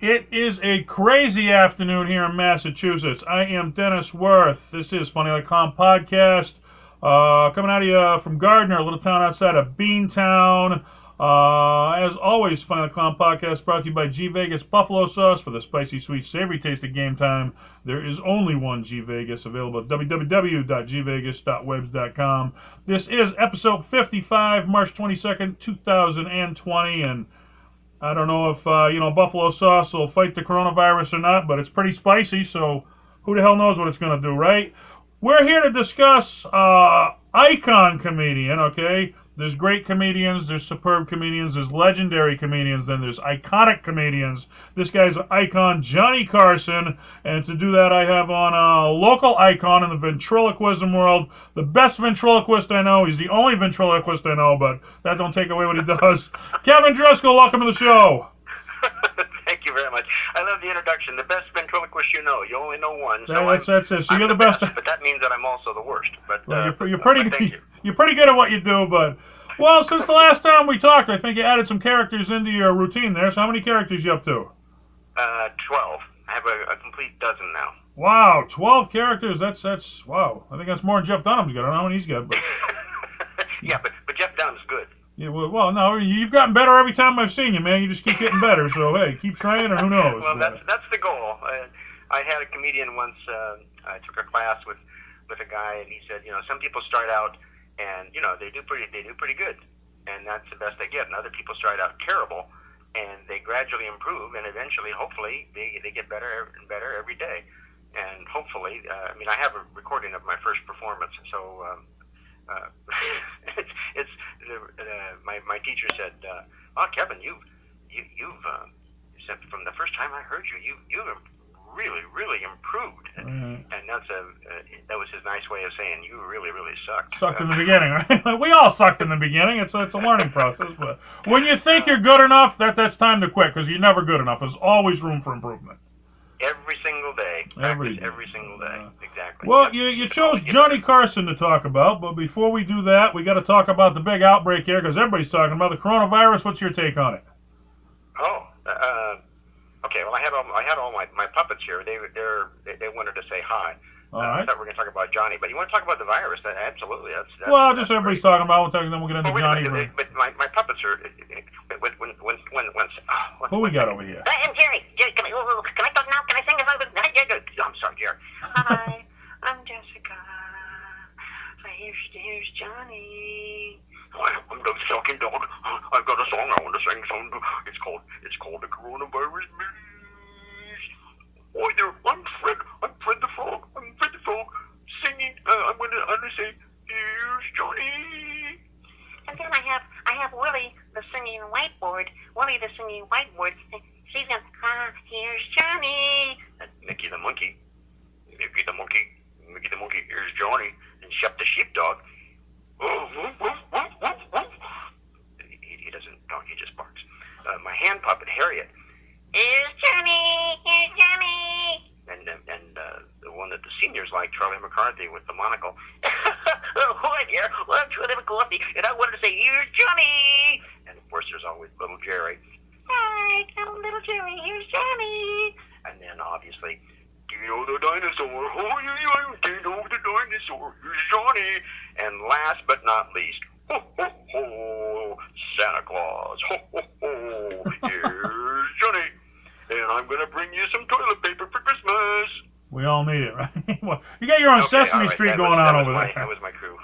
It is a crazy afternoon here in Massachusetts. I am Dennis Wirth. This is Funny Like Clown Podcast. Coming out of you from Gardner, a little town outside of Beantown. As always, Funny Like Clown Podcast brought to you by G Vegas Buffalo Sauce for the spicy, sweet, savory taste of game time. There is only one G Vegas available at www.gvegas.webs.com. This is episode 55, March 22nd, 2020, and I don't know if, buffalo sauce will fight the coronavirus or not, but it's pretty spicy, so who the hell knows what it's going to do, right? We're here to discuss icon comedian, okay? There's great comedians, there's superb comedians, there's legendary comedians, then there's iconic comedians. This guy's an icon, Johnny Carson, and to do that I have on a local icon in the ventriloquism world, the best ventriloquist I know. He's the only ventriloquist I know, but that don't take away what he does. Kevin Driscoll, welcome to the show. Thank you very much. I love the introduction. The best ventriloquist you know. You only know one. So that's it. So you're the best. But that means that I'm also the worst. But well, you're pretty you're pretty good at what you do. But well, since the last time we talked, I think you added some characters into your routine there. So how many characters you up to? 12. I have a complete dozen now. Wow, 12 characters. That's wow. I think that's more than Jeff Dunham's got. I don't know how many he's got, but yeah, but Jeff Dunham's good. Yeah, well, no, you've gotten better every time I've seen you, man. You just keep getting better. So hey, keep trying, or who knows? Well, that's the goal. I had a comedian once. I took a class with a guy, and he said, some people start out and they do pretty good, and that's the best they get. And other people start out terrible, and they gradually improve, and eventually, hopefully, they get better and better every day. And hopefully, I have a recording of my first performance, so. My teacher said, "Oh, Kevin, you've from the first time I heard you've really improved." And that was his nice way of saying you really sucked. Sucked in the beginning, right? We all sucked in the beginning. It's a learning process, but when you think you're good enough, that's time to quit because you're never good enough. There's always room for improvement. Every single day. Every single day. Exactly. Well, you chose Johnny Carson to talk about, but before we do that, we got to talk about the big outbreak here because everybody's talking about the coronavirus. What's your take on it? Oh, okay. Well, I had all my puppets here. They wanted to say hi. All right. I thought we were going to talk about Johnny, but you want to talk about the virus? Absolutely. That's well, just everybody's great. Talking about. Then we'll get into Johnny. But my puppets are when who we got over here? I'm Jerry. Jerry, can I talk now? Can I sing a song? I'm sorry, Jerry. Hi, I'm Jessica. Here's Johnny. I'm the talking dog. I've got a song I want to sing. It's called the Coronavirus Blues. Oi there, I'm Fred the Frog. I'm Fred the Frog singing. I'm going to say, here's Johnny. And then I have Willie, the singing whiteboard. Willie, the singing whiteboard. She's going, here's Johnny. And Mickey the monkey. Mickey the monkey. Here's Johnny. And Shep the sheepdog. He doesn't talk. He just barks. My hand puppet Harriet. Here's Johnny. Here's Johnny. And the one that the seniors like, Charlie McCarthy with the monocle. Hi there, I'm Charlie McCarthy, and I wanted to say, here's Johnny. And of course, there's always little Jerry. Hi, little Jerry, here's Johnny. And then obviously, do you know the dinosaur? Oh, yeah, do you know the dinosaur? Here's Johnny. And last but not least, ho, ho, ho, Santa Claus. Ho, ho, ho, here's Johnny. And I'm going to bring you some toilet paper for Christmas. We all need it, right? Well, you got your own Sesame Street going on over there. That was my crew.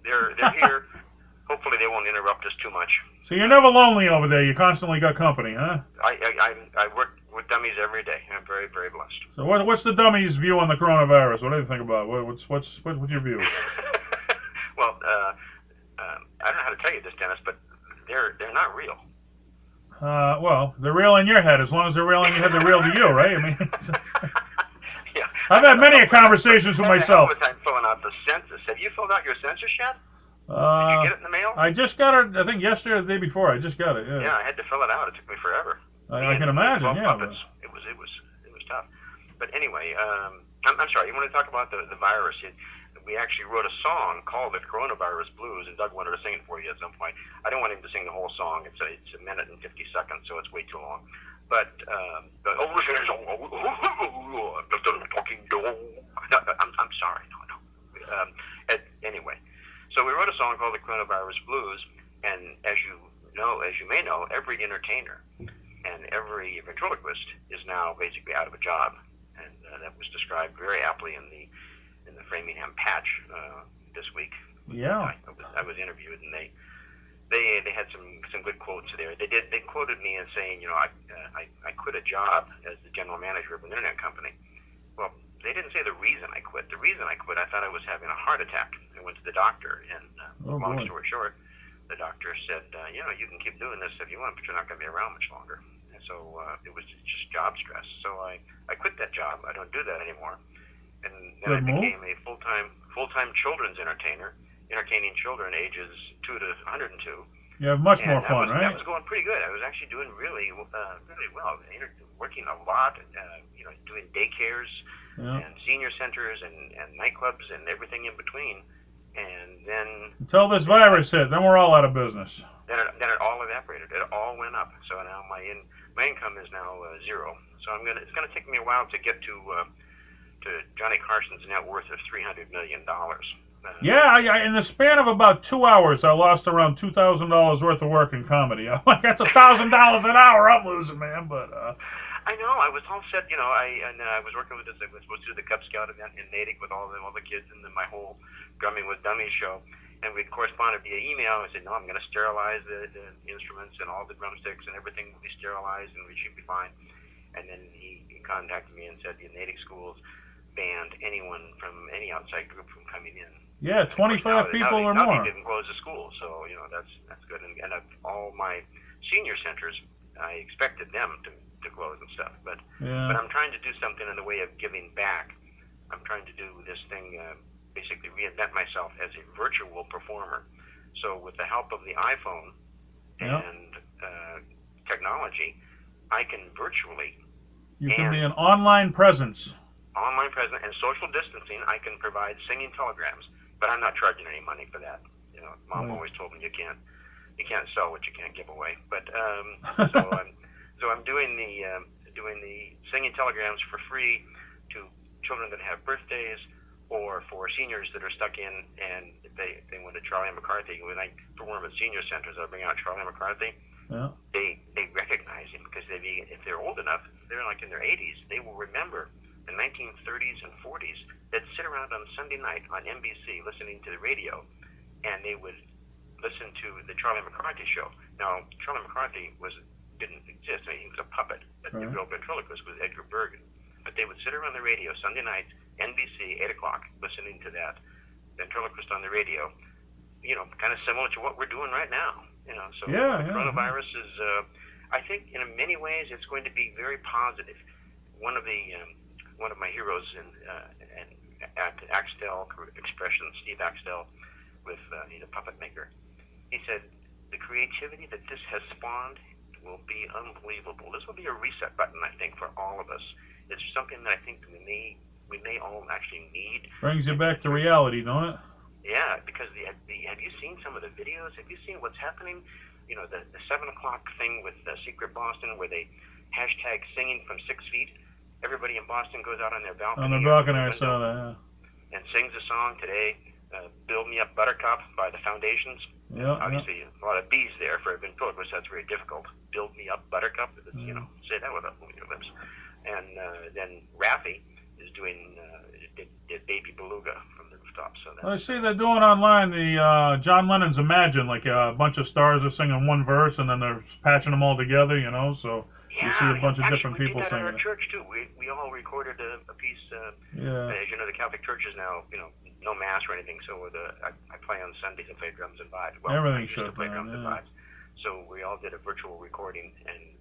They're here. Hopefully they won't interrupt us too much. So you're never lonely over there. You constantly got company, huh? I work with dummies every day. I'm very blessed. So what's the dummies' view on the coronavirus? What do you think about it? What's your views? Well, I don't know how to tell you this, Dennis, but they're not real. Well, they're real in your head. As long as they're real in your head, they're real to you, right? I mean, yeah. I've had many conversations with myself. I'm filling out the census. Have you filled out your census yet? Did you get it in the mail? I just got it, I think yesterday or the day before. I just got it, yeah. Yeah, I had to fill it out. It took me forever. I can imagine, yeah. It was tough. But anyway, I'm sorry, you want to talk about the virus? We actually wrote a song called The Coronavirus Blues, and Doug wanted to sing it for you at some point. I don't want him to sing the whole song. It's a minute and 50 seconds, so it's way too long. But over here, talking dog. No, I'm sorry. No. Anyway, so we wrote a song called "The Coronavirus Blues," and as you may know, every entertainer and every ventriloquist is now basically out of a job, and that was described very aptly in the Framingham Patch this week. Yeah. I was interviewed, and they had some good quotes there. They quoted me as saying, I quit a job as the general manager of an internet company. Well, they didn't say the reason I quit. The reason I quit, I thought I was having a heart attack. I went to the doctor, and long story short, the doctor said, you can keep doing this if you want, but you're not going to be around much longer. And so it was just job stress. So I quit that job. I don't do that anymore. And then I became a full-time children's entertainer, entertaining children ages 2 to 102. You have much more fun, right? That was going pretty good. I was actually doing really well. Working a lot, doing daycares and senior centers and nightclubs and everything in between. And then until this virus hit, then we're all out of business. Then it all evaporated. It all went up. So now my income is now zero. So it's gonna take me a while to get to Johnny Carson's net worth of $300 million. Yeah, in the span of about 2 hours, I lost around $2,000 worth of work in comedy. I'm like, that's $1,000 an hour I'm losing, man. But I know. I was all set. I was working with this. I was supposed to do the Cub Scout event in Natick with all the kids and my whole Drumming with Dummies show, and we'd corresponded via email. I said, no, I'm going to sterilize the instruments and all the drumsticks and everything will be sterilized and we should be fine. And then he contacted me and said the Natick schools banned anyone from any outside group from coming in. Yeah, 25 people or more. Now they didn't close the school, so that's good. And of all my senior centers, I expected them to close and stuff, but I'm trying to do something in the way of giving back. I'm trying to do this thing, basically reinvent myself as a virtual performer. So with the help of the iPhone and technology, I can virtually. You can be an online presence. Online presence and social distancing. I can provide singing telegrams, but I'm not charging any money for that. Mom always told me you can't sell what you can't give away. But so I'm doing the singing telegrams for free to children that have birthdays or for seniors that are stuck in and they went to Charlie McCarthy. When I perform at senior centers, I bring out Charlie McCarthy. Yeah. They recognize him because if they're old enough, they're like in their 80s, they will remember the 1930s and 40s. They'd sit around on Sunday night on NBC listening to the radio, and they would listen to the Charlie McCarthy show. Now, Charlie McCarthy didn't exist. I mean, he was a puppet, but the real ventriloquist was Edgar Bergen. But they would sit around the radio Sunday night, NBC, 8 o'clock, listening to that ventriloquist on the radio. Kind of similar to what we're doing right now. So coronavirus is, I think, in many ways, it's going to be very positive. One of my heroes in Axtell expression, Steve Axtell, he's a puppet maker. He said, the creativity that this has spawned will be unbelievable. This will be a reset button, I think, for all of us. It's something that I think we may all actually need. Brings you back to reality, don't it? Yeah, because have you seen some of the videos? Have you seen what's happening? The 7 o'clock thing with Secret Boston, where they hashtag singing from 6 feet. Everybody in Boston goes out on their balcony. On the balcony, I saw that, yeah. And sings a song today, Build Me Up Buttercup by the Foundations. Yeah, obviously, a lot of B's there for a ventriloquist. That's very difficult. Build Me Up Buttercup. Say that with your lips. And then Raffi is doing did Baby Beluga from the rooftop. So I see they're doing online the John Lennon's Imagine, like a bunch of stars are singing one verse and then they're patching them all together, so you see a bunch of different people singing. We did that at our church too. We all recorded a piece. As you know, the Catholic Church is now no mass or anything. So I play on Sundays and play drums and vibes. Well, everything I used to play drums and vibes. So we all did a virtual recording, and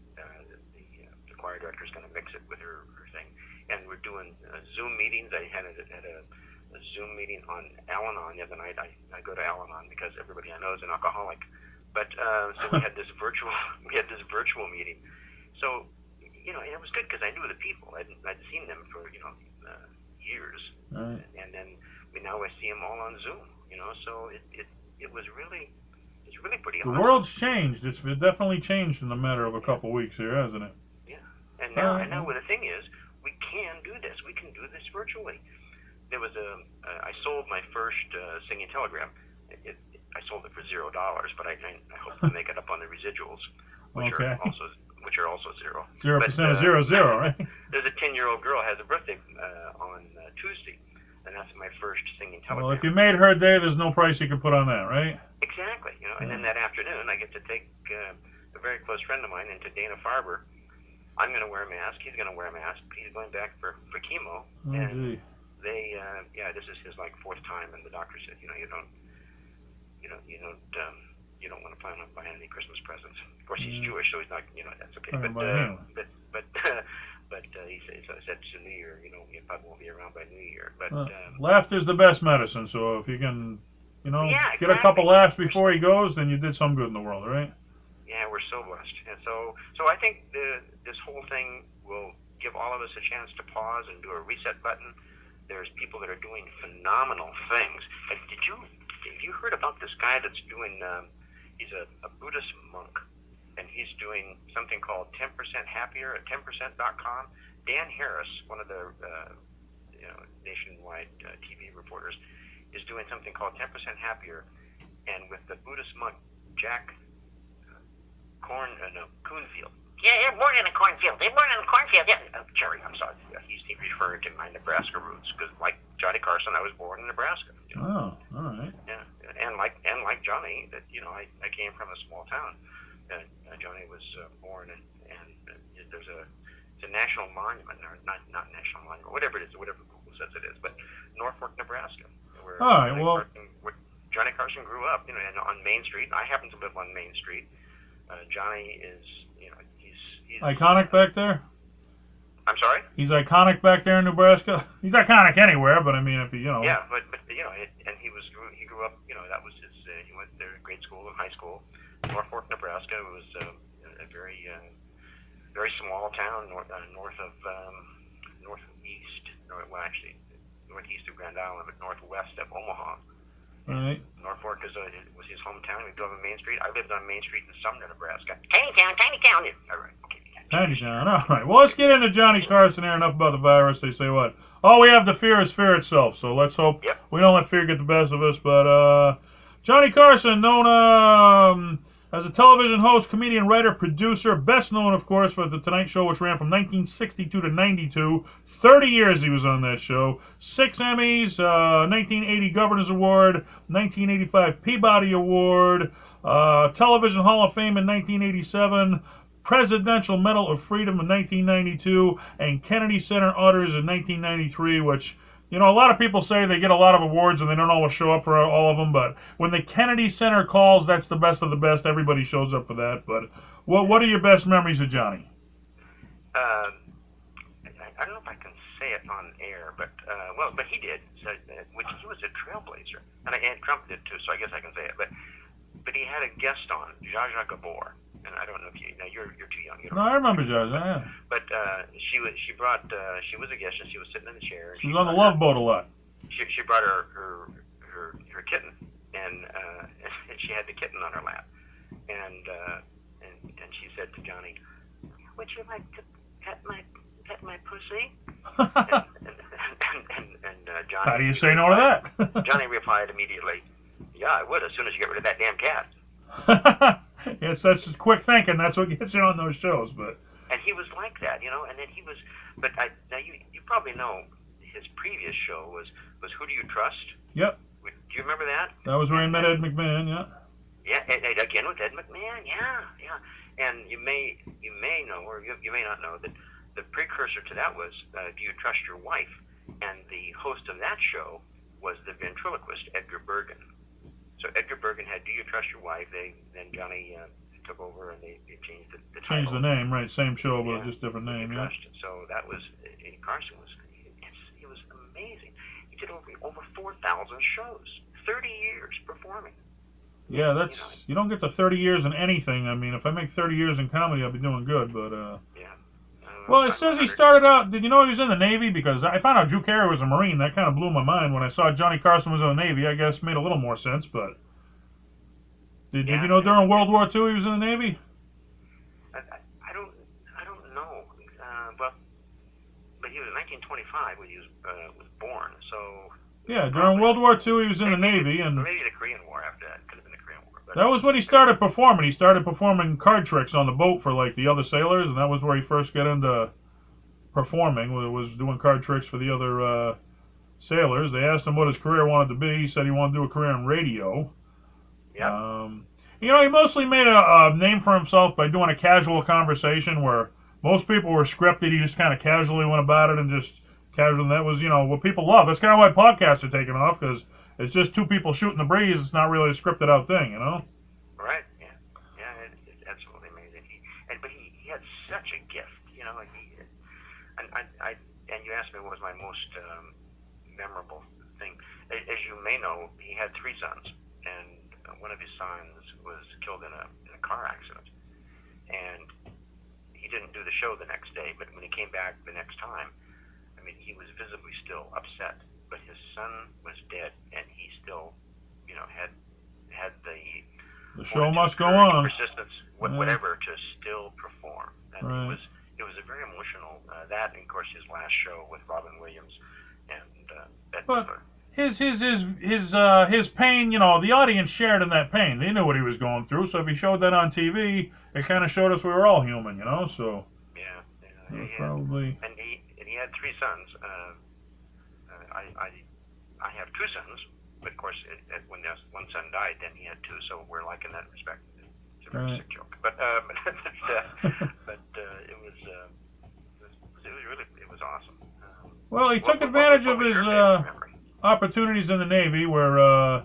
the choir director is going to mix it with her thing. And we're doing Zoom meetings. I had a Zoom meeting on Al-Anon the other night. I go to Al-Anon because everybody I know is an alcoholic. But so we had this virtual meeting. So it was good because I knew the people. I'd seen them for years, and then now I see them all on Zoom. So it was really pretty. The world's changed. It's definitely changed in a matter of a couple weeks here, hasn't it? Yeah, And now the thing is, we can do this. We can do this virtually. There was I sold my first singing telegram. I sold it for $0, but I hope to make it up on the residuals, which are also zero. 0% of 0, right? There's a 10-year-old girl has a birthday on Tuesday, and that's my first singing telegram. Well, if you made her day, there's no price you can put on that, right? Exactly. And then that afternoon, I get to take a very close friend of mine into Dana-Farber. I'm going to wear a mask. He's going to wear a mask. He's going back for chemo. Oh, and gee. they, this is his like 4th time, and the doctor said, you don't want to plan on buying any Christmas presents. Of course, he's Jewish, so he's not, that's okay. But he said to New Year, you probably won't be around by New Year. But laughter's the best medicine. So if you can, exactly. get a couple laughs before he goes, then you did some good in the world, right? Yeah, we're so blessed. And so I think this whole thing will give all of us a chance to pause and do a reset button. There's people that are doing phenomenal things. Have you heard about this guy that's doing? He's a Buddhist monk, and he's doing something called 10% Happier at 10%.com. Dan Harris, one of the nationwide TV reporters, is doing something called 10% Happier, and with the Buddhist monk Jack Coonfield. Yeah, you're born in a cornfield. They're born in a cornfield. Yeah. Jerry, I'm sorry. He's referring to my Nebraska roots because, like Johnny Carson, I was born in Nebraska. Oh, all right. Yeah, and like Johnny, that I came from a small town. Johnny was born, and there's it's a national monument, or not national monument, whatever it is, whatever Google says it is, but Norfolk, Nebraska, where Johnny Carson grew up, and on Main Street. I happen to live on Main Street. Johnny is, he's iconic back there. I'm sorry. He's iconic back there in Nebraska. He's iconic anywhere, but I mean, if you know. Yeah, but and he grew up. That was his. He went there to grade school and high school. Norfolk, Nebraska was a very very small town northeast of Grand Island, but northwest of Omaha. Right. Norfolk was his hometown. We drove on Main Street. I lived on Main Street in Sumner, Nebraska. Tiny town. All right. Okay. Tiny town. All right. Well, let's get into Johnny Carson here. Enough about the virus. They say what? All we have to fear is fear itself. So let's hope we don't let fear get the best of us. But Johnny Carson, known as a television host, comedian, writer, producer, best known, of course, for The Tonight Show, which ran from 1962 to 92. 30 years he was on that show. 6 Emmys, 1980 Governor's Award, 1985 Peabody Award, Television Hall of Fame in 1987, Presidential Medal of Freedom in 1992, and Kennedy Center Honors in 1993, which, a lot of people say they get a lot of awards and they don't always show up for all of them, but when the Kennedy Center calls, that's the best of the best. Everybody shows up for that. But what are your best memories of Johnny? I don't know if I can say it on air, but he did. So, he was a trailblazer, and Trump did too. So I guess I can say it. But he had a guest on, Zsa Zsa Gabor, and I don't know if you're too young. No, I remember Zsa Zsa. Yeah. But she was a guest, and she was sitting in the chair. She was on the Love Boat a lot. She brought her kitten, and she had the kitten on her lap, and she said to Johnny, "Would you like to pet my pussy?" and Johnny. How do you say no to that? Johnny replied immediately, "Yeah, I would, as soon as you get rid of that damn cat." Yes, that's quick thinking. That's what gets you on those shows. But and he was like that, and then he was. But now you probably know his previous show was Who Do You Trust? Yep. Do you remember that? That was where he met Ed McMahon. Yeah. Yeah, and again with Ed McMahon. Yeah. And you may know, or you may not know, that the precursor to that was Do You Trust Your Wife? And the host of that show was the ventriloquist Edgar Bergen. So Edgar Bergen had Do You Trust Your Wife? Then Johnny took over, and they changed the title. Changed the name, right? Same show, but just different name. Yeah. So that was Carson he was amazing. He did over 4,000 shows, 30 years performing. Yeah, that's you don't get to 30 years in anything. I mean, if I make 30 years in comedy, I'll be doing good. But well, it says he started out. Did you know he was in the Navy? Because I found out Drew Carey was a Marine. That kind of blew my mind when I saw Johnny Carson was in the Navy. I guess made a little more sense. But did you know during World War II he was in the Navy? I don't know. But he was in 1925 when he was born. So Yeah, during World War II, he was in the Navy, and maybe the Korean War after that. Could have been the Korean War. But that was when he started performing. He started performing card tricks on the boat for like the other sailors, and that was where he first got into performing. Was doing card tricks for the other sailors. They asked him what his career wanted to be. He said he wanted to do a career in radio. yeah. You know, he mostly made a name for himself by doing a casual conversation where most people were scripted. He just kind of casually went about it and just casual. And that was, you know, what people love. That's kind of why podcasts are taking off, because it's just two people shooting the breeze. It's not really a scripted out thing, you know? Right. Yeah. Yeah. It's absolutely amazing. But he had such a gift, you know. Like and you asked me what was my most memorable thing. As you may know, he had 3 sons, and one of his sons was killed in a car accident, and he didn't do the show the next day. But when he came back the next time, I mean, he was visibly still upset. But his son was dead, and he still, you know, had the show must go on, persistence, whatever, to still perform. And right. it was a very emotional. That, and of course, his last show with Robin Williams, and that. But his pain, you know, the audience shared in that pain. They knew what he was going through, so if he showed that on TV, it kind of showed us we were all human, you know. So yeah, probably. And he had 3 sons. I have 2 sons, but of course, when one son died, then he had 2. So we're like in that respect. It's a very sick joke, but it was awesome. Well, he took advantage of his opportunities in the Navy, where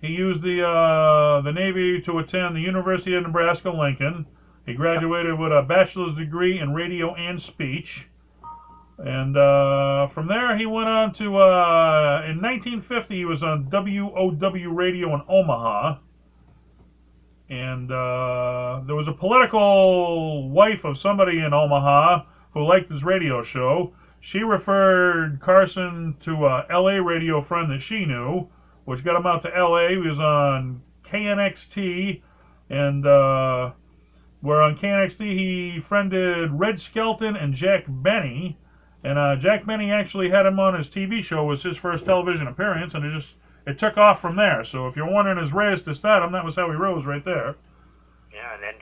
he used the Navy to attend the University of Nebraska-Lincoln. He graduated with a bachelor's degree in radio and speech. And from there, he went on to, in 1950, he was on WOW radio in Omaha. And there was a political wife of somebody in Omaha who liked his radio show. She referred Carson to a L.A. radio friend that she knew, which got him out to L.A. He was on KNXT, and where on KNXT he friended Red Skelton and Jack Benny. And Jack Benny actually had him on his TV show. It was his first television appearance, and it took off from there. So if you're wondering his rise to stardom, that was how he rose right there. Yeah, and then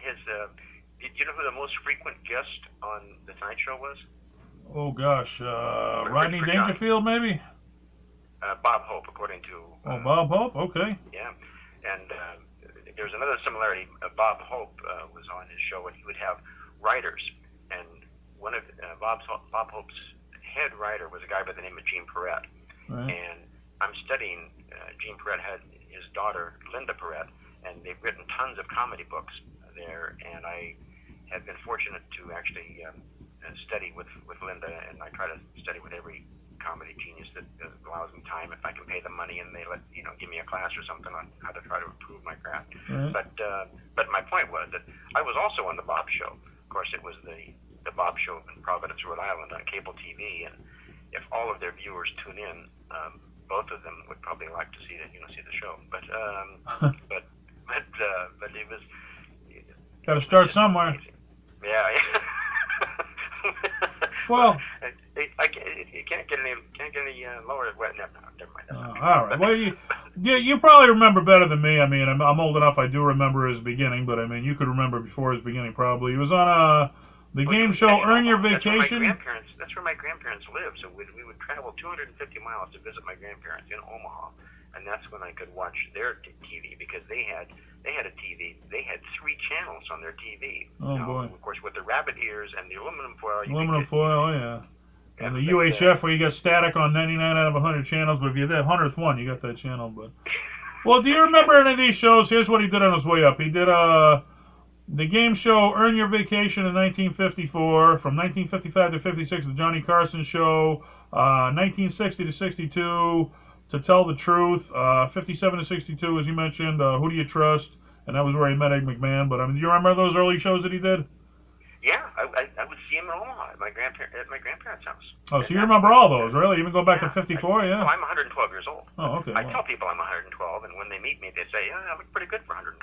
do you know who the most frequent guest on The Tonight Show was? Oh, gosh. Rodney Dangerfield, maybe? Bob Hope, according to... Bob Hope? Okay. Yeah. And there's another similarity. Bob Hope was on his show, and he would have writers. And one of Bob Hope's head writer was a guy by the name of Gene Perrette. Right. And I'm studying... Gene Perrette had his daughter, Linda Perrette, and they've written tons of comedy books there. And I have been fortunate to actually... study with Linda, and I try to study with every comedy genius that allows me time, if I can pay them money and they give me a class or something on how to try to improve my craft. Mm-hmm. But my point was that I was also on the Bob Show. Of course, it was the Bob Show in Providence, Rhode Island on cable TV, and if all of their viewers tune in, both of them would probably like to see the show. But it was. Got to start somewhere. Yeah. Well, it can't get any lower. Well, never mind. All right. Well, you probably remember better than me. I mean, I'm old enough. I do remember his beginning, but I mean, you could remember before his beginning probably. He was on the game show Earn Your Vacation. That's where my grandparents lived. So we would travel 250 miles to visit my grandparents in Omaha, and that's when I could watch their TV, because they had a TV. They had 3 channels on their TV. Oh, boy. Of course, with the rabbit ears and the aluminum foil. Oh, yeah. And the UHF, where you got static on 99 out of 100 channels, but if you're that 100th one, you got that channel. But well, do you remember any of these shows? Here's what he did on his way up. He did the game show Earn Your Vacation in 1954. From 1955 to 56, the Johnny Carson Show. 1960 to 62. To Tell the Truth, 57 to 62, as you mentioned, Who Do You Trust? And that was where he met Ed McMahon. But I mean, do you remember those early shows that he did? Yeah, I would see him in Omaha at my grandparents' house. Oh, so you remember all those, really? Even go back to 54, yeah? Well, I'm 112 years old. Oh, okay. I tell people I'm 112, and when they meet me, they say, "Yeah, I look pretty good for 112."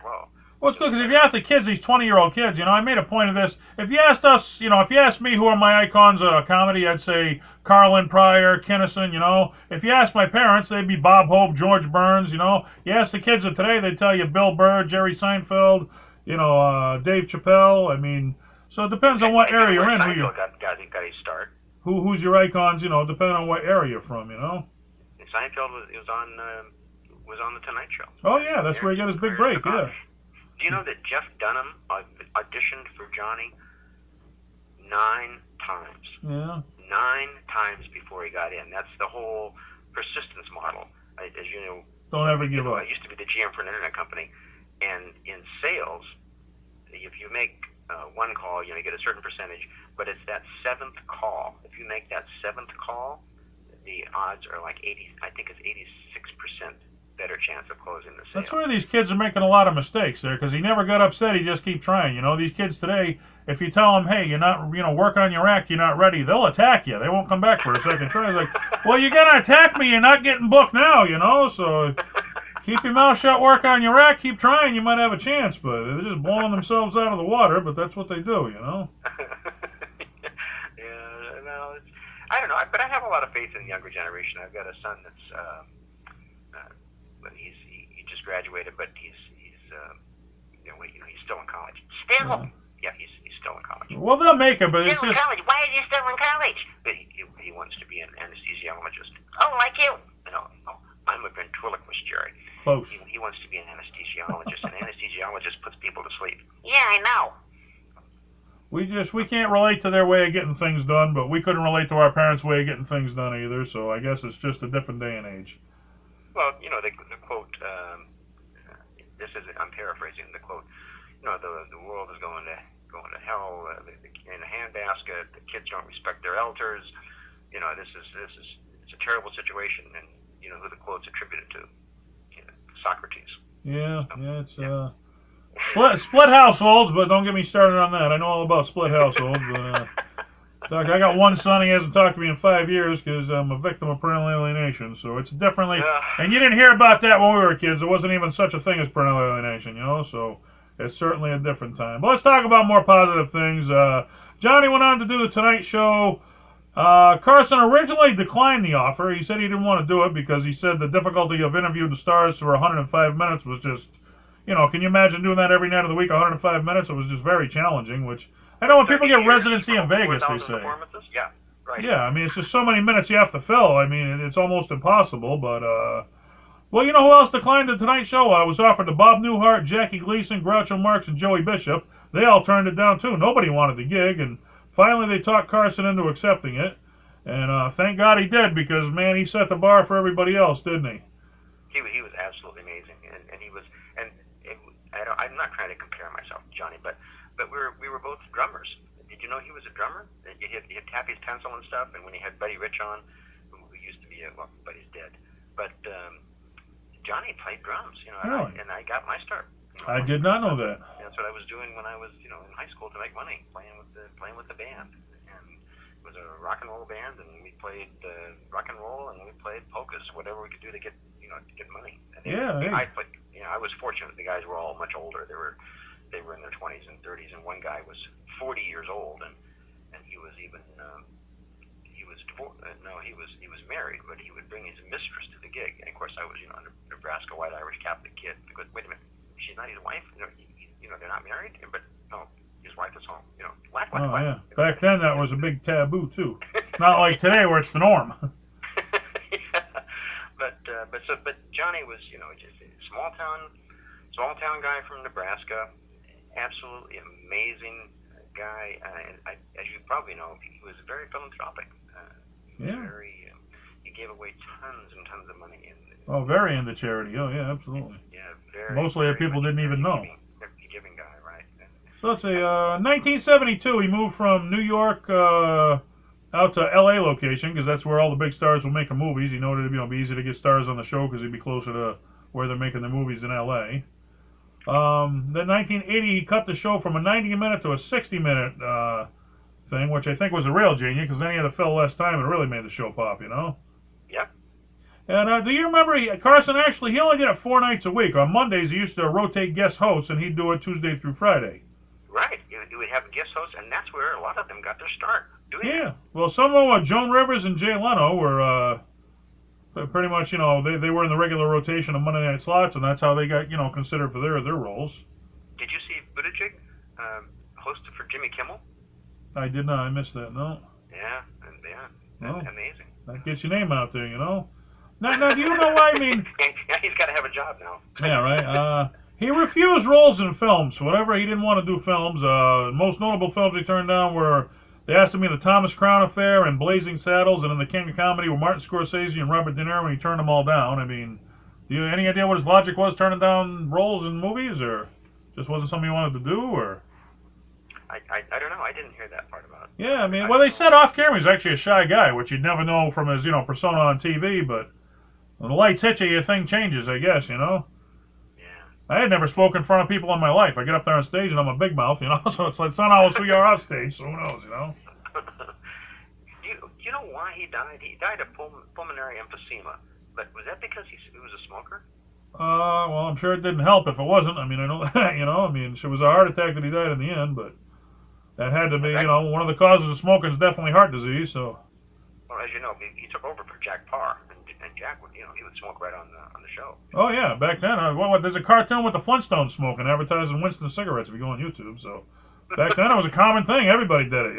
Well, it's good because if you ask the kids, these 20-year-old kids, I made a point of this. If you asked us, if you asked me who are my icons of comedy, I'd say Carlin, Pryor, Kinnison, If you ask my parents, they'd be Bob Hope, George Burns, You ask the kids of today, they'd tell you Bill Burr, Jerry Seinfeld, Dave Chappelle. I mean, so it depends on what area you're in. Seinfeld got his start. Who's your icons, depending on what area you're from, Seinfeld was on the Tonight Show. Oh, yeah, that's where he got his big break, yeah. Do you know that Jeff Dunham auditioned for Johnny 9 times? Yeah. 9 times before he got in. That's the whole persistence model. As you know, don't ever give up. I used to be the GM for an internet company, and in sales, if you make one call, you get a certain percentage, but it's that 7th call. If you make that 7th call, the odds are like 80. I think it's 86% better chance of closing the sale. That's where these kids are making a lot of mistakes there, because he never got upset. He just keep trying. These kids today, if you tell them, hey, you're not, work on your act, you're not ready, they'll attack you. They won't come back for a second try. It's like, well, you're gonna attack me. You're not getting booked now, So keep your mouth shut, work on your act, keep trying. You might have a chance, but they're just blowing themselves out of the water. But that's what they do, Yeah, no, I don't know, but I have a lot of faith in the younger generation. I've got a son that's. He just graduated, but he's still in college. Still? Yeah, he's still in college. Well, they'll make it, but it's Still in just... college? Why are you still in college? But he wants to be an anesthesiologist. Oh, like you? No, I'm a ventriloquist, Jerry. Close. He wants to be an anesthesiologist. An anesthesiologist puts people to sleep. Yeah, I know. We can't relate to their way of getting things done, but we couldn't relate to our parents' way of getting things done either, so I guess it's just a different day and age. Well, the quote, I'm paraphrasing the quote, the world is going to hell, in a handbasket, the kids don't respect their elders, it's a terrible situation, and who the quote's attributed to, Socrates. Yeah, it's split households, but don't get me started on that. I know all about split households, but Doc, I got one son. He hasn't talked to me in 5 years because I'm a victim of parental alienation. So it's differently. And you didn't hear about that when we were kids. There wasn't even such a thing as parental alienation, So it's certainly a different time. But let's talk about more positive things. Johnny went on to do the Tonight Show. Carson originally declined the offer. He said he didn't want to do it because he said the difficulty of interviewing the stars for 105 minutes was just, can you imagine doing that every night of the week, 105 minutes? It was just very challenging, which... I know when people get residency in Vegas, they say. Yeah, right. Yeah, I mean, it's just so many minutes you have to fill. I mean, it's almost impossible, but, well, you know who else declined the Tonight Show? I was offered to Bob Newhart, Jackie Gleason, Groucho Marx, and Joey Bishop. They all turned it down, too. Nobody wanted the gig, and finally they talked Carson into accepting it. And thank God he did, because, man, he set the bar for everybody else, didn't he? He was absolutely amazing, and he was, I'm not trying to compare myself to Johnny, but we were both drummers. Did you know he was a drummer? He'd tap his pencil and stuff, and when he had Buddy Rich on, who used to be, Buddy's dead, but Johnny played drums, Really? and I got my start. I did not know that. That's what I was doing when I was, in high school to make money, playing with the band, and it was a rock and roll band, and we played rock and roll, and we played polkas, whatever we could do to get money. And I was fortunate. The guys were all much older. They were in their 20s and 30s, and one guy was 40 years old, and he was even he was married, but he would bring his mistress to the gig. And of course, I was a Nebraska white Irish Catholic kid. Because wait a minute, she's not his wife. They're not married, but no, his wife is home. What? Yeah. Back then, that was a big taboo too. Not like today, where it's the norm. Yeah. But Johnny was just a small town guy from Nebraska. Absolutely amazing guy. As you probably know, he was very philanthropic. He gave away tons and tons of money. Very into charity. Oh, yeah, absolutely. Yeah, very. Mostly people didn't even know. Giving guy, right? So let's say 1972, he moved from New York out to L.A. location because that's where all the big stars were making movies. He noted it'd be easy to get stars on the show because he'd be closer to where they're making the movies in L.A. Then 1980, he cut the show from a 90-minute to a 60-minute thing, which I think was a real genius, because then he had to fill less time and it really made the show pop, Yeah. And do you remember Carson actually, he only did it 4 nights a week. On Mondays, he used to rotate guest hosts, and he'd do it Tuesday through Friday. Right. You would have guest hosts, and that's where a lot of them got their start. Yeah. Well, some of them, Joan Rivers and Jay Leno were pretty much, they were in the regular rotation of Monday night slots, and that's how they got, considered for their roles. Did you see Buttigieg hosted for Jimmy Kimmel? I did not. I missed that. No. Yeah. Well, amazing. That gets your name out there, Now, do you know why? I mean, yeah, he's got to have a job now. Yeah, right. He refused roles in films. Whatever, he didn't want to do films. Most notable films he turned down were, they asked him in the Thomas Crown Affair and Blazing Saddles, and in the King of Comedy with Martin Scorsese and Robert De Niro, and he turned them all down. I mean, do you any idea what his logic was turning down roles in movies, or just wasn't something he wanted to do, or? I don't know. I didn't hear that part about it. Yeah, I mean, well, they said off camera he's actually a shy guy, which you'd never know from his, persona on TV, but when the lights hit you, your thing changes, I guess, Yeah. I had never spoken in front of people in my life. I get up there on stage and I'm a big mouth, so it's like, not always who you are off stage, so who knows, You know why he died? He died of pulmonary emphysema. But was that because he was a smoker? Well, I'm sure it didn't help if it wasn't. I mean, I know that, it was a heart attack that he died in the end, but that had to be, one of the causes of smoking is definitely heart disease, so. Well, as you know, he took over for Jack Parr, and Jack would, he would smoke right on the show. Oh yeah, back then, there's a cartoon with the Flintstones smoking, advertising Winston cigarettes if you go on YouTube. So back then it was a common thing. Everybody did it.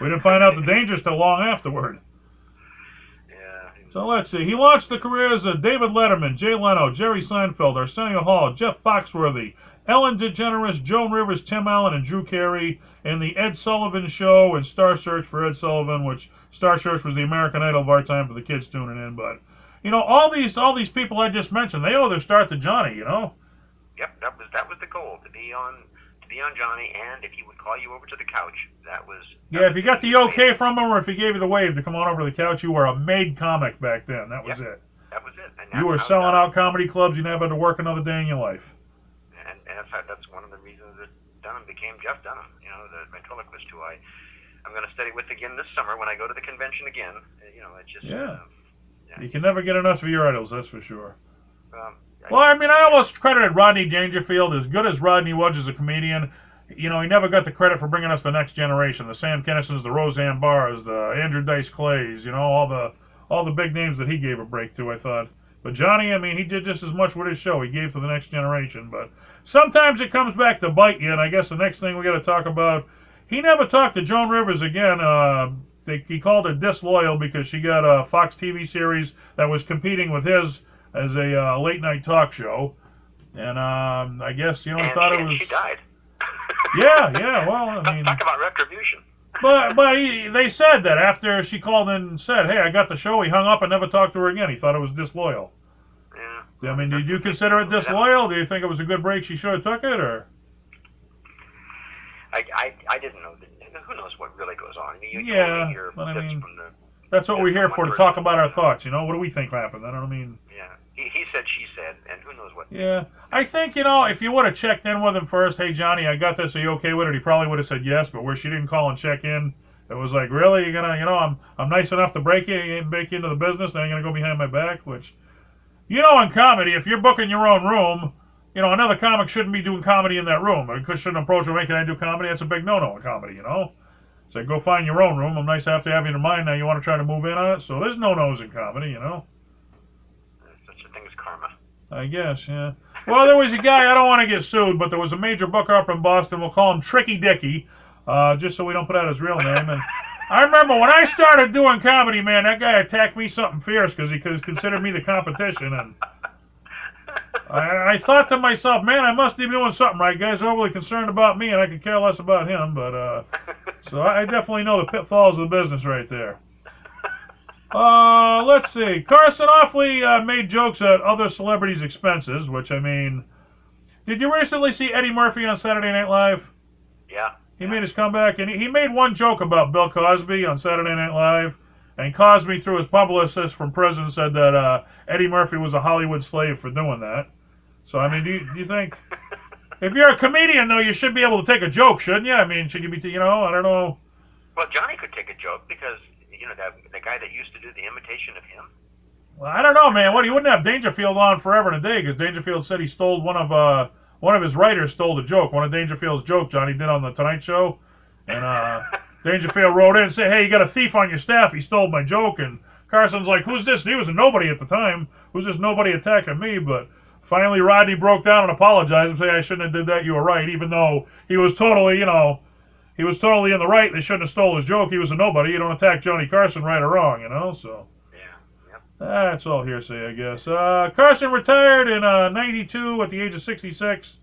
We didn't find out the dangers till long afterward. Yeah. So let's see. He launched the careers of David Letterman, Jay Leno, Jerry Seinfeld, Arsenio Hall, Jeff Foxworthy, Ellen DeGeneres, Joan Rivers, Tim Allen, and Drew Carey, and the Ed Sullivan Show and Star Search for Ed Sullivan, which Star Search was the American Idol of our time for the kids tuning in. But all these people I just mentioned, they owe their start to Johnny. Yep, that was the goal, to be on Johnny, and if he would call you over to the couch, that was. Yeah, if you got the okay from him, or if he gave you the wave to come on over to the couch, you were a made comic back then. That was it. That was it. And you were selling out comedy clubs. You never had to work another day in your life. And that's one of the reasons that Dunham became Jeff Dunham. The ventriloquist who I'm going to study with again this summer when I go to the convention again. It's just. Yeah. You can never get enough of your idols, that's for sure. Well, I almost credited Rodney Dangerfield. As good as Rodney was as a comedian, he never got the credit for bringing us the next generation. The Sam Kinnisons, the Roseanne Barrs, the Andrew Dice Clays, all the big names that he gave a break to, I thought. But Johnny, he did just as much with his show. He gave to the next generation. But sometimes it comes back to bite you, and I guess the next thing we got to talk about, he never talked to Joan Rivers again. He called her disloyal because she got a Fox TV series that was competing with his as a late-night talk show. And I guess, he thought it was... she died. Yeah, well, Talk about retribution. But they said that after she called in and said, hey, I got the show, he hung up and never talked to her again. He thought it was disloyal. Yeah. Did you consider it disloyal? Do you think it was a good break she should have took it, or? I didn't know. Who knows what really goes on? That's what we're here for, to talk about our thoughts. What do we think happened? Yeah. He said, she said, and who knows what. Yeah. I think, if you would have checked in with him first, hey, Johnny, I got this, are you okay with it? He probably would have said yes, but where she didn't call and check in, it was like, really? You're going to, I'm nice enough to break you into the business, now you're going to go behind my back? Which, in comedy, if you're booking your own room, another comic shouldn't be doing comedy in that room. Or shouldn't approach him, hey, can I do comedy? That's a big no-no in comedy, So go find your own room. I'm nice to have you in mind. Now you want to try to move in on it? So there's no-nos in comedy, There's such a thing as karma. I guess, yeah. Well, there was a guy, I don't want to get sued, but there was a major booker up in Boston. We'll call him Tricky Dicky, just so we don't put out his real name. And I remember when I started doing comedy, man, that guy attacked me something fierce because he considered me the competition. And I thought to myself, man, I must be doing something right. Guy's overly concerned about me, and I could care less about him. But so I definitely know the pitfalls of the business right there. Let's see. Carson awfully made jokes at other celebrities' expenses, which, did you recently see Eddie Murphy on Saturday Night Live? Yeah. He made his comeback, and he made one joke about Bill Cosby on Saturday Night Live, and Cosby, through his publicist from prison, said that Eddie Murphy was a Hollywood slave for doing that. So, do you think, if you're a comedian, though, you should be able to take a joke, shouldn't you? Should you be, I don't know. Well, Johnny could take a joke because, the guy that used to do the imitation of him. Well, I don't know, man. What, he wouldn't have Dangerfield on forever and a day because Dangerfield said he stole one of his writers stole the joke. One of Dangerfield's joke Johnny did on the Tonight Show, and Dangerfield wrote in and said, "Hey, you got a thief on your staff. He stole my joke." And Carson's like, "Who's this?" He was a nobody at the time. Who's this nobody attacking me? But finally, Rodney broke down and apologized and said, "I shouldn't have did that. You were right." Even though he was totally, he was totally in the right. They shouldn't have stole his joke. He was a nobody. You don't attack Johnny Carson, right or wrong, So. That's all hearsay, I guess. Carson retired in 92 at the age of 66.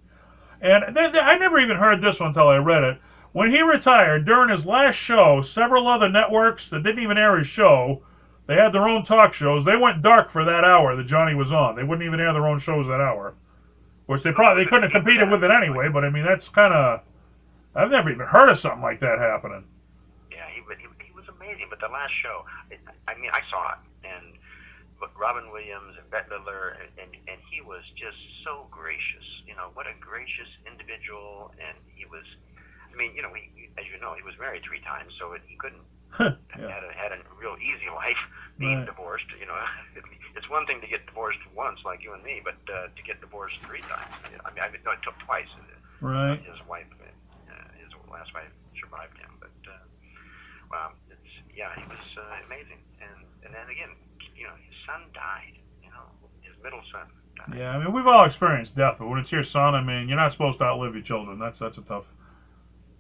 And I never even heard this one until I read it. When he retired, during his last show, several other networks that didn't even air his show, they had their own talk shows. They went dark for that hour that Johnny was on. They wouldn't even air their own shows that hour. Which they couldn't have competed with it anyway, but I mean, that's kind of... I've never even heard of something like that happening. Yeah, he was amazing, but the last show, I mean, I saw it, and... Robin Williams and Bette Midler, and he was just so gracious. What a gracious individual, and he was. I mean, as you know, he was married 3 times, so he couldn't had a real easy life being divorced. It's one thing to get divorced once, like you and me, but to get divorced 3 times. I mean, it took twice. Right. His wife, his last wife, survived him, but wow, he was amazing, and then again. His son died, his middle son died. Yeah, I mean, we've all experienced death, but when it's your son, I mean, you're not supposed to outlive your children. That's a tough...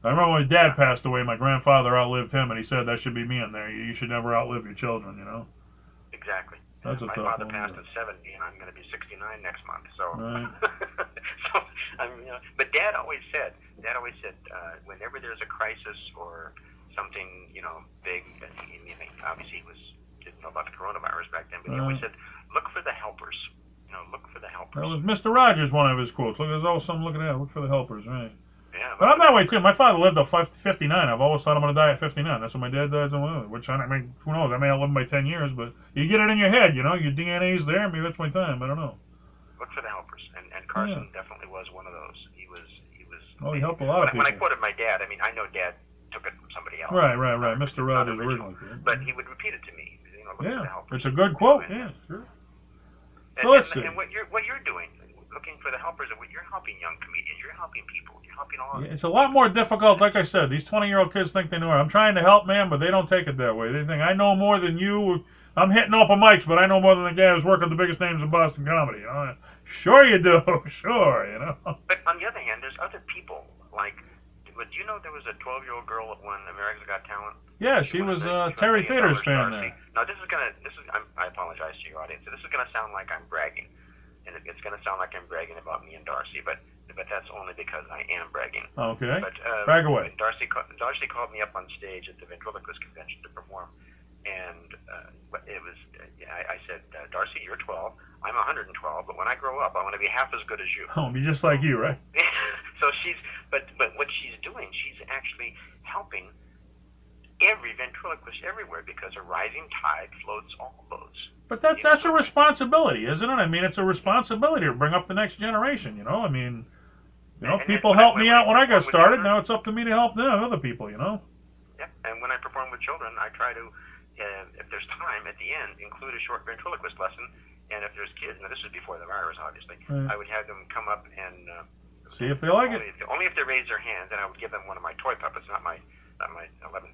I remember when my dad passed away, my grandfather outlived him, and he said that should be me in there. You should never outlive your children, Exactly. That's a my tough father one. Passed at 70, and I'm going to be 69 next month, so... Right. But Dad always said, whenever there's a crisis or something, big, obviously he didn't know about the coronavirus back then, but he always said, look for the helpers. Look for the helpers. That was Mr. Rogers, one of his quotes. Look, there's always something looking at. Look for the helpers, right? Yeah. But I'm that way, too. My father lived to 59. I've always thought I'm going to die at 59. That's when my dad died. Which, I mean, who knows? I may outlive him by 10 years, but you get it in your head, your DNA's there. Maybe that's my time. I don't know. Look for the helpers. And Carson definitely was one of those. He was. Oh, he helped a lot of people. When I quoted my dad, I mean, I know Dad took it from somebody else. Right. Mr. Rogers originally. But he would repeat it to me. It's a good quote. Yeah, sure. And what you're doing, looking for the helpers, and you're helping young comedians, you're helping people, you're helping all. Yeah, it's a lot more difficult. Like I said, these 20-year-old kids think they know it. I'm trying to help, man, but they don't take it that way. They think I know more than you. I'm hitting open mics, but I know more than the guy who's working the biggest names in Boston comedy. Sure you do. Sure, But on the other hand, there's other people like. But do you know there was a 12-year-old girl that won America's Got Talent? Yeah, she was Terry Fator's fan there. Now I apologize to your audience. This is gonna sound like I'm bragging, and it's gonna sound like I'm bragging about me and Darcy, but that's only because I am bragging. Okay. But brag away. Darcy called me up on stage at the ventriloquist convention to perform, and it was I said, Darcy, you're 12. I'm 112, but when I grow up, I want to be half as good as you. Oh, be just like you, right? So but what she's doing, she's actually helping every ventriloquist everywhere because a rising tide floats all boats. But that's a responsibility, isn't it? I mean, it's a responsibility to bring up the next generation. I mean, people helped me out when I got started. Now it's up to me to help them, other people. Yeah, and when I perform with children, I try to, if there's time at the end, include a short ventriloquist lesson. And if there's kids, now this is before the virus, obviously, I would have them come up and see if they like it. Only if they raise their hands, and I would give them one of my toy puppets, not my $11,000.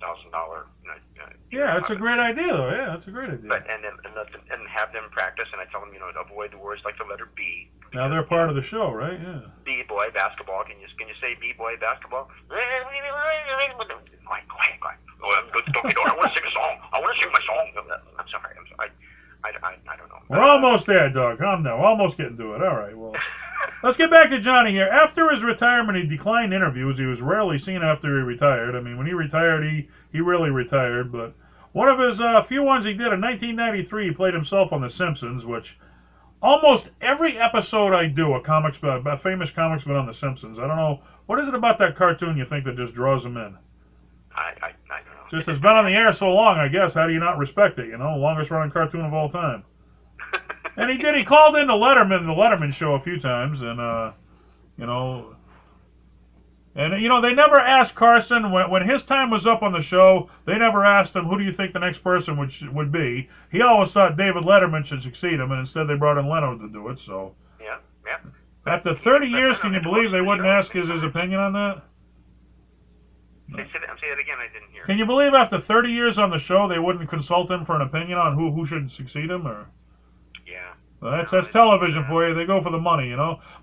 Yeah, it's a great idea, though. Yeah, that's a great idea. But and have them practice, and I tell them, to avoid the words like the letter B. Now they're part of the show, right? Yeah. B boy basketball. Can you say B boy basketball? Quiet. I want to sing a song. I want to sing my song. I'm sorry. I don't know. We're almost there, Doug. Calm down. We're almost getting to it. All right. Well, let's get back to Johnny here. After his retirement, he declined interviews. He was rarely seen after he retired. I mean, when he retired, he really retired. But one of his few ones he did in 1993, he played himself on The Simpsons, which almost every episode I do, a famous comics been on The Simpsons. I don't know. What is it about that cartoon you think that just draws them in? I don't know. Just it's been on the air so long, I guess. How do you not respect it? Longest running cartoon of all time. And he called in the Letterman show a few times, and And, they never asked Carson, when his time was up on the show, they never asked him, who do you think the next person would be? He always thought David Letterman should succeed him, and instead they brought in Leno to do it, so. Yeah, yeah. After 30 years, can you believe they wouldn't ask his opinion on that? Say that again, I didn't hear. Can you believe after 30 years on the show, they wouldn't consult him for an opinion on who should succeed him? Or yeah. Well, that's television for you. They go for the money,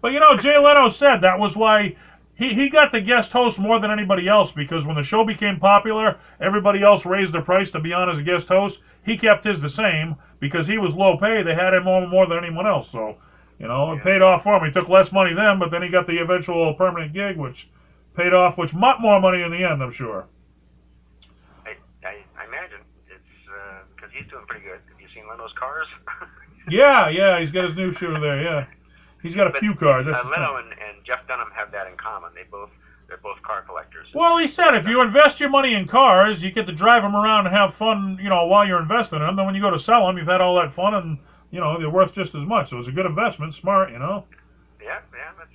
But, Jay Leno said that was why he got the guest host more than anybody else, because when the show became popular, everybody else raised their price to be on as a guest host. He kept his the same because he was low pay. They had him on more than anyone else. So, it paid off for him. He took less money then, but then he got the eventual permanent gig, which paid off, which much more money in the end, I'm sure. I imagine it's because he's doing pretty good. Have you seen Leno's cars? Yeah, he's got his new shoe there. Yeah, he's got a few cars. That's Leno and Jeff Dunham have that in common. They're both car collectors. Well, he said if you invest your money in cars, you get to drive them around and have fun, while you're investing in them. Then when you go to sell them, you've had all that fun, and they're worth just as much. So it's a good investment, smart, Yeah, that's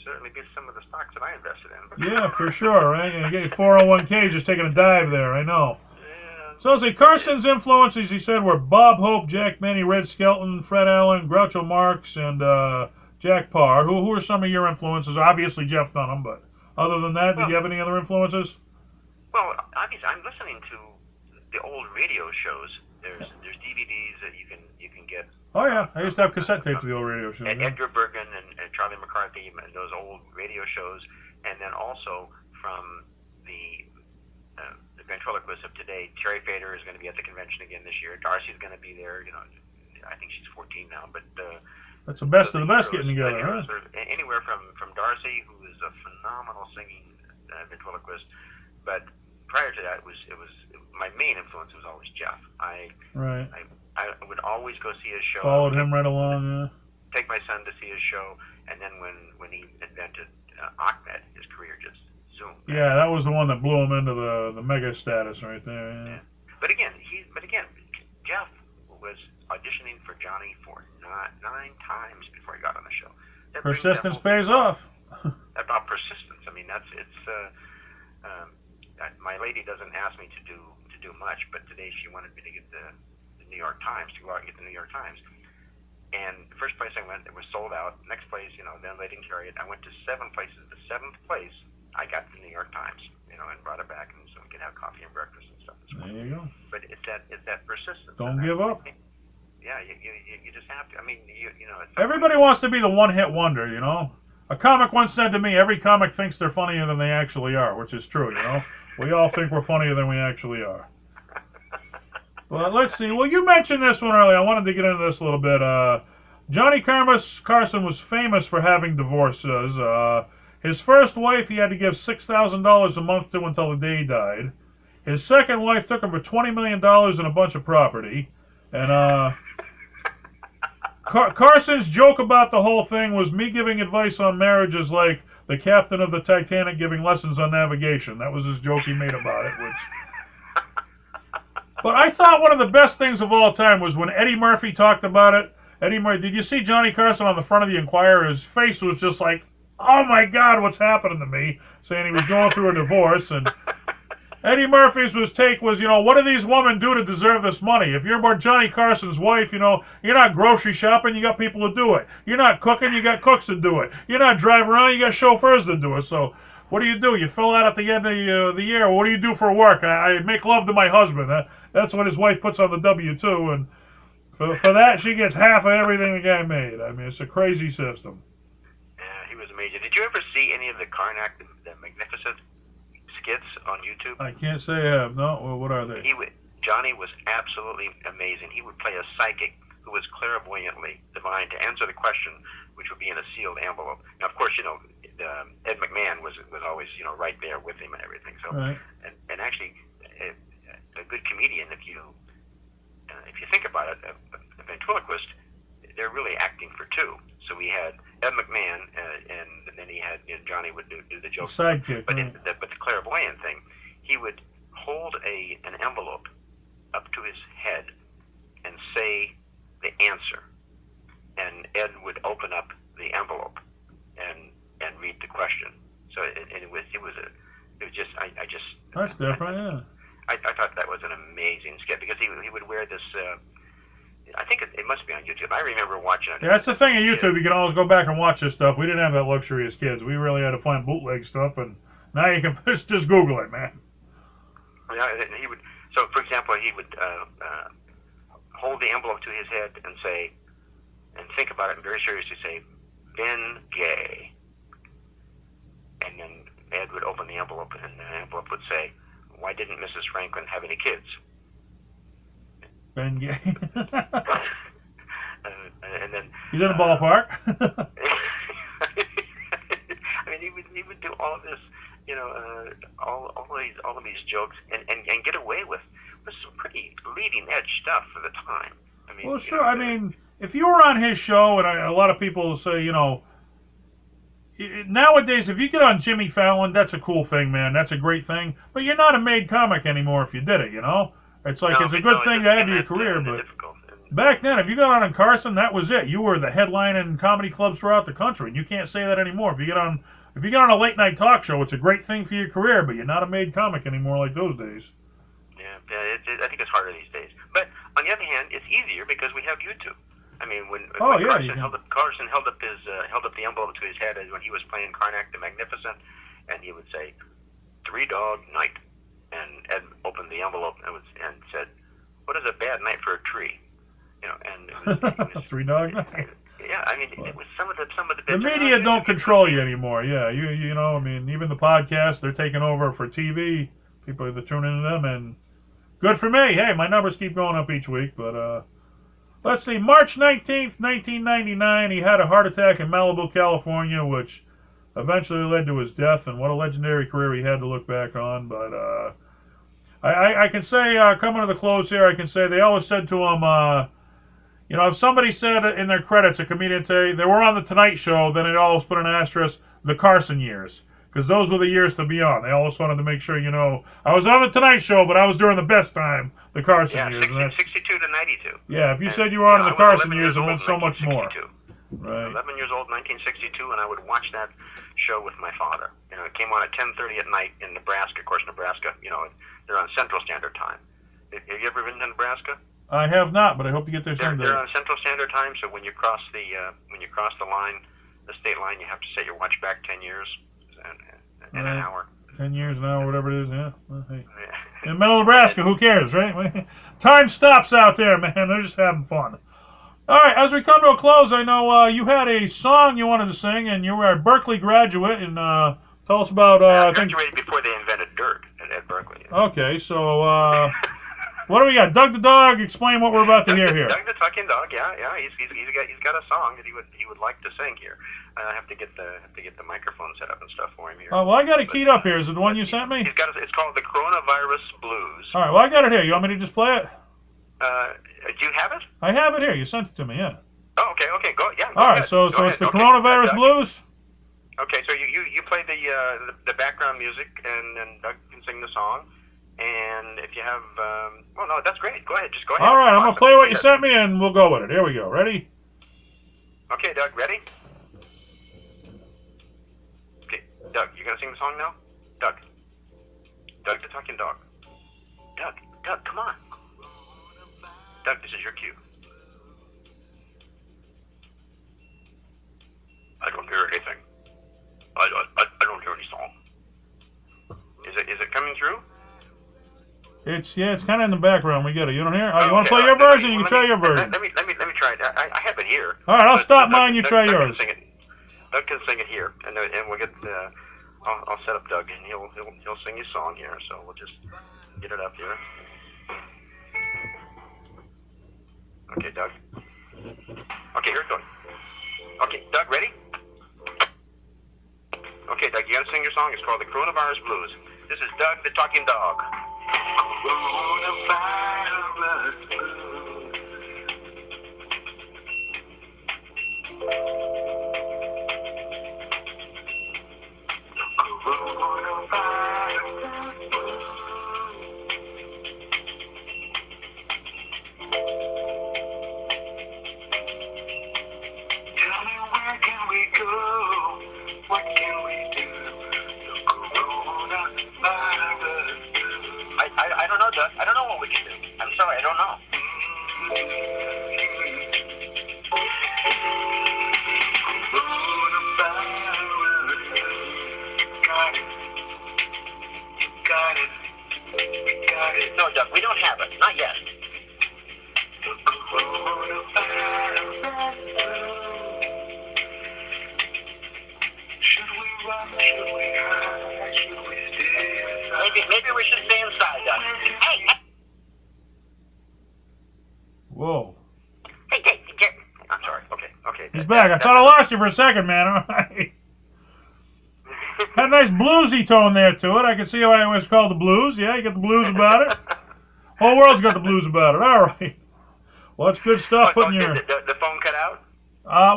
certainly beats some of the stocks that I invested in. Yeah, for sure, right? You get your 401k just taking a dive there. I know. So, Carson's influences, he said, were Bob Hope, Jack Benny, Red Skelton, Fred Allen, Groucho Marx, and Jack Parr. Who are some of your influences? Obviously, Jeff Dunham, but other than that, did you have any other influences? Well, obviously, I'm listening to the old radio shows. There's DVDs that you can get. Oh, yeah. I used to have cassette tapes of the old radio shows. Edgar Bergen and Charlie McCarthy, and those old radio shows. And then also from the ventriloquist of today, Terry Fader is going to be at the convention again this year. Darcy's going to be there. I think she's 14 now, but that's the best of the best getting together, huh? Anywhere from Darcy, who is a phenomenal singing ventriloquist, but prior to that, it was my main influence was always Jeff. I would always go see his show. Followed him right along. Yeah. Take my son to see his show, and then when he invented Ahmed, his career just zoomed. Yeah, that was the one that blew him into the mega status right there. Yeah. But again, Jeff was auditioning for Johnny for 9 times before he got on the show. Persistence pays off. About persistence, I mean my lady doesn't ask me to do much, but today she wanted me to get the New York Times, to go out and get the New York Times. And the first place I went, it was sold out. Next place, then they didn't carry it. I went to 7 places. The 7th place, I got the New York Times, and brought it back, and so we could have coffee and breakfast and stuff. There you go. But it's that persistence. Don't give up. Yeah, you just have to. I mean, everybody wants to be the one-hit wonder, A comic once said to me, every comic thinks they're funnier than they actually are, which is true, We all think we're funnier than we actually are. Well, let's see. Well, you mentioned this one earlier. I wanted to get into this a little bit. Johnny Carson was famous for having divorces. His first wife he had to give $6,000 a month to until the day he died. His second wife took him for $20 million and a bunch of property. And Carson's joke about the whole thing was me giving advice on marriage is like the captain of the Titanic giving lessons on navigation. That was his joke he made about it. But I thought one of the best things of all time was when Eddie Murphy talked about it. Eddie Murphy, did you see Johnny Carson on the front of the Enquirer? His face was just like, oh my God, what's happening to me? Saying he was going through a divorce. And Eddie Murphy's take was, what do these women do to deserve this money? If you're Johnny Carson's wife, you're not grocery shopping, you got people to do it. You're not cooking, you got cooks to do it. You're not driving around, you got chauffeurs to do it. So what do? You fill out at the end of the year. What do you do for work? I make love to my husband. That's what his wife puts on the W-2. And for that, she gets half of everything the guy made. I mean, it's a crazy system. Yeah, he was amazing. Did you ever see any of the Karnak, the Magnificent skits on YouTube? I can't say I have. No? Well, what are they? Johnny was absolutely amazing. He would play a psychic who was clairvoyantly divine to answer the question, which would be in a sealed envelope. Now, of course, Ed McMahon was always, right there with him and everything. So, right. and actually, a good comedian, if you think about it, a ventriloquist, they're really acting for two. So we had Ed McMahon, and then he had Johnny would do the jokes. Sidekick. But right. But the clairvoyant thing, he would hold an envelope up to his head and say the answer, and Ed would open up the envelope and read the question. So It's different, yeah. I thought that was an amazing skit because he would wear this. I think it must be on YouTube. I remember watching it. Yeah, that's the thing on YouTube. You can always go back and watch this stuff. We didn't have that luxury as kids. We really had to find bootleg stuff, and now you can just Google it, man. Yeah, he would. So, for example, he would hold the envelope to his head and say, and think about it, and very seriously say, "Been gay." And then Ed would open the envelope, and the envelope would say, "Why didn't Mrs. Franklin have any kids?" Ben Gay. And then he's in the ballpark. I mean, he would do all of this, you know, all of these jokes, and get away with some pretty leading edge stuff for the time. I mean, well, sure. I mean, if you were on his show, and a lot of people say, you know, nowadays, if you get on Jimmy Fallon, that's a cool thing, man. That's a great thing. But you're not a made comic anymore if you did it, you know? It's like, it's a good thing to add to your career, but back then, if you got on Carson, that was it. You were the headline in comedy clubs throughout the country, and you can't say that anymore. If you get on a late night talk show, it's a great thing for your career, but you're not a made comic anymore like those days. Yeah, I think it's harder these days. But on the other hand, it's easier because we have YouTube. I mean, when Carson held up the envelope to his head when he was playing Karnak the Magnificent, and he would say, "3 Dog Night," and Ed opened the envelope and said, "What is a bad night for a tree?" You know, and it was 3 Dog Night. Yeah, I mean, it was some of the. The media don't control you anymore. Yeah, you know, I mean, even the podcasts, they're taking over for TV. People are tuning into them, and good for me. Hey, my numbers keep going up each week, but let's see. March 19th, 1999, he had a heart attack in Malibu, California, which eventually led to his death, and what a legendary career he had to look back on. But I can say, coming to the close here, I can say they always said to him, you know, if somebody said in their credits, a comedian say they were on the Tonight Show, then they'd always put an asterisk, the Carson years. Because those were the years to be on. They always wanted to make sure, you know, I was on the Tonight Show, but I was during the best time, the Carson years. 62 to 92. Yeah, if you said you were on in the Carson years, it meant so much more. Right. 11 years old, 1962, and I would watch that show with my father. You know, it came on at 10:30 at night in Nebraska. Of course, Nebraska, you know, they're on Central Standard Time. Have you ever been to Nebraska? I have not, but I hope to get there someday. They're on Central Standard Time, so when you cross the line, the state line, you have to set your watch back 10 years in an hour. 10 years an hour, whatever it is, yeah. Well, hey. In the middle of Nebraska, who cares, right? Time stops out there, man. They're just having fun. All right, as we come to a close, I know you had a song you wanted to sing, and you were a Berkeley graduate, and tell us about... I graduated before they invented dirt at Berkeley. Okay, so... what do we got? Doug the Dog, explain what we're about to hear here. Doug the Talking Dog, yeah. He's got a song that he would like to sing here. I have to get the microphone set up and stuff for him here. Oh, well, I got it keyed up here. Is it the one you sent me? It's called the Coronavirus Blues. All right, well, I got it here. You want me to just play it? Do you have it? I have it here. You sent it to me, yeah. Oh, okay, go, yeah. All right, so it's the Coronavirus Blues. Okay, so you play the background music, and then Doug can sing the song. And if you have, well, no, that's great. Go ahead, just go ahead. All right, I'm gonna play what you sent me, and we'll go with it. Here we go. Ready? Okay, Doug, ready? Okay, Doug, you gonna sing the song now? Doug the Talking Dog. Doug, come on. Doug, this is your cue. I don't hear anything. I don't hear any song. Is it coming through? It's kind of in the background. We get it. You don't hear? Oh, you want to play your version? You can try your version. Let me try it. I have it here. All right, I'll stop mine. You try yours. Doug can sing it here, and we'll get. I'll set up Doug, and he'll sing his song here. So we'll just get it up here. Okay, Doug. Okay, here it goes. Okay, Doug, ready? Okay, Doug, you gotta sing your song. It's called the Coronavirus Blues. This is Doug the Talking Dog. Coronavirus Blues. Coronavirus Blues. Tell me, where can we go? What can we do? The coronavirus blues. Doug. We don't have it. Not yet. Maybe we should stay inside, Doug. Hey. Whoa. Hey, I'm sorry. Okay. He's back. I thought I lost you for a second, man. All right. Had a nice bluesy tone there to it. I can see why it was called the blues. Yeah, you got the blues about it. Whole world's got the blues about it. All right. Well, that's good stuff. Did the phone cut out?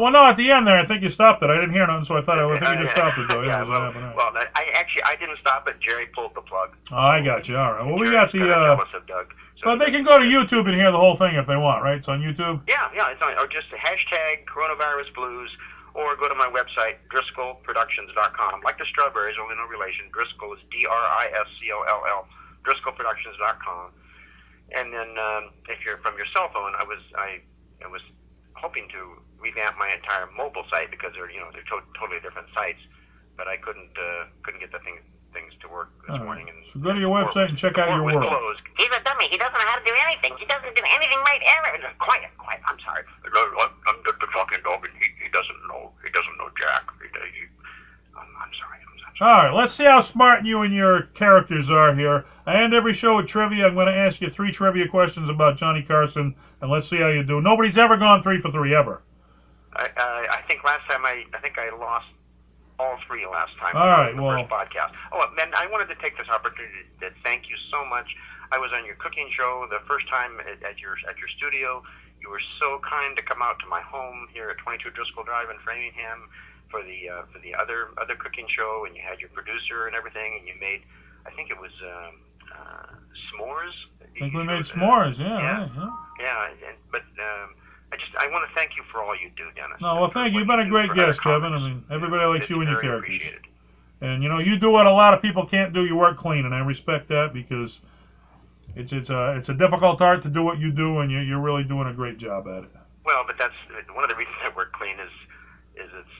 Well, no, at the end there, I think you stopped it. I didn't hear nothing, so I think you just stopped it, though. Yeah, I didn't stop it. Jerry pulled the plug. Oh, I got you. All right. Well, we got the. Jealous of Doug. So but they can go to YouTube and hear the whole thing if they want, right? It's on YouTube? Yeah, it's on, or just hashtag coronavirus blues, or go to my website, DriscollProductions.com. Like the strawberries, only no relation. Driscoll is Driscoll, DriscollProductions.com. And then if you're from your cell phone, I was hoping to revamp my entire mobile site because they're totally different sites, but I couldn't get the things to work this morning. And so go to your website and check out your world. Closed. He's a dummy. He doesn't know how to do anything. He doesn't do anything right ever. Quiet. I'm sorry. I'm the talking dog, and he doesn't know. He doesn't know Jack. I'm sorry. All right, let's see how smart you and your characters are here. I end every show with trivia. I'm going to ask you 3 trivia questions about Johnny Carson, and let's see how you do. Nobody's ever gone 3 for 3, ever. I think last time I lost all 3 last time. All right, the first podcast. Oh, man, I wanted to take this opportunity to thank you so much. I was on your cooking show the first time at your studio. You were so kind to come out to my home here at 22 Driscoll Drive in Framingham for the other cooking show, and you had your producer and everything, and you made, I think it was s'mores. I think we made s'mores, yeah. But I want to thank you for all you do, Dennis. No, well, thank you. You've been a great guest, Kevin. I mean, everybody likes you and your characters. And you do what a lot of people can't do. You work clean, and I respect that because it's a difficult art to do what you do, and you're really doing a great job at it. Well, but that's one of the reasons I work clean is it's